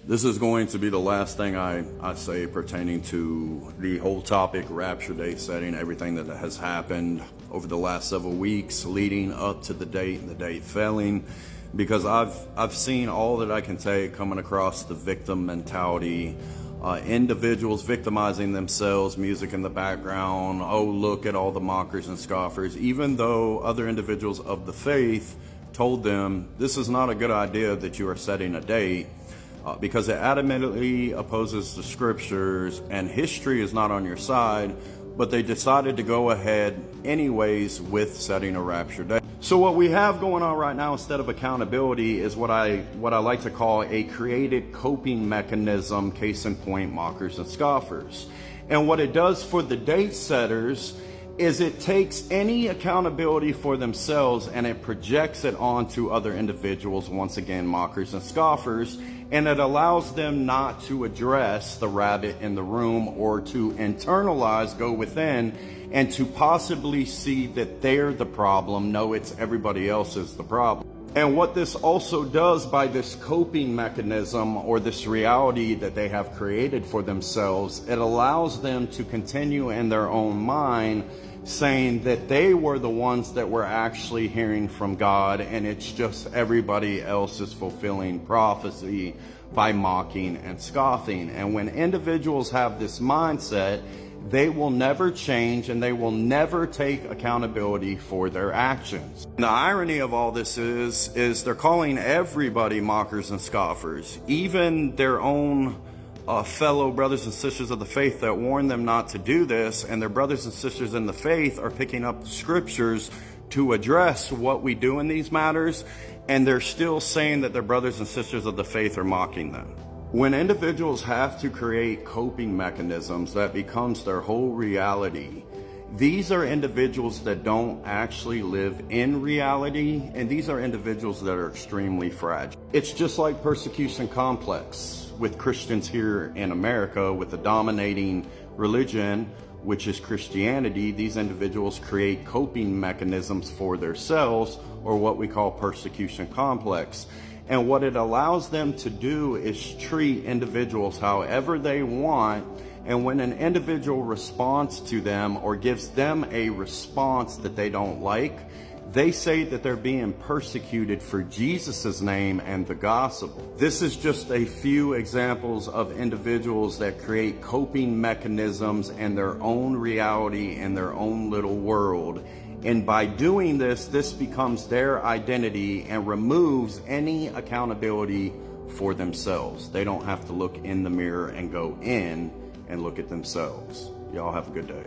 This is going to be the last thing I say pertaining to the whole topic, rapture date setting, everything that has happened over the last several weeks leading up to the date and the date failing, because I've seen all that I can take coming across the victim mentality, individuals victimizing themselves, music in the background, oh, look at all the mockers and scoffers, even though other individuals of the faith told them this is not a good idea that you are setting a date. Because it adamantly opposes the scriptures and history is not on your side, but they decided to go ahead anyways with setting a rapture date. So what we have going on right now instead of accountability is what I like to call a created coping mechanism, case in point, mockers and scoffers. And what it does for the date setters is it takes any accountability for themselves and it projects it onto other individuals, once again, mockers and scoffers, and it allows them not to address the rabbit in the room or to internalize, go within, and to possibly see that they're the problem. No, it's everybody else is the problem. And what this also does by this coping mechanism or this reality that they have created for themselves, it allows them to continue in their own mind saying that they were the ones that were actually hearing from God, and it's just everybody else is fulfilling prophecy by mocking and scoffing. And when individuals have this mindset, they will never change and they will never take accountability for their actions. And the irony of all this is they're calling everybody mockers and scoffers, even their own fellow brothers and sisters of the faith that warn them not to do this, and their brothers and sisters in the faith are picking up the scriptures to address what we do in these matters, and they're still saying that their brothers and sisters of the faith are mocking them. When individuals have to create coping mechanisms that becomes their whole reality, these are individuals that don't actually live in reality, and these are individuals that are extremely fragile. It's just like persecution complex with Christians here in America, with the dominating religion, which is Christianity. These individuals create coping mechanisms for themselves, or what we call persecution complex. And what it allows them to do is treat individuals however they want. And when an individual responds to them or gives them a response that they don't like, they say that they're being persecuted for Jesus's name and the gospel. This is just a few examples of individuals that create coping mechanisms and their own reality in their own little world. And by doing this, this becomes their identity and removes any accountability for themselves. They don't have to look in the mirror and go in and look at themselves. Y'all have a good day.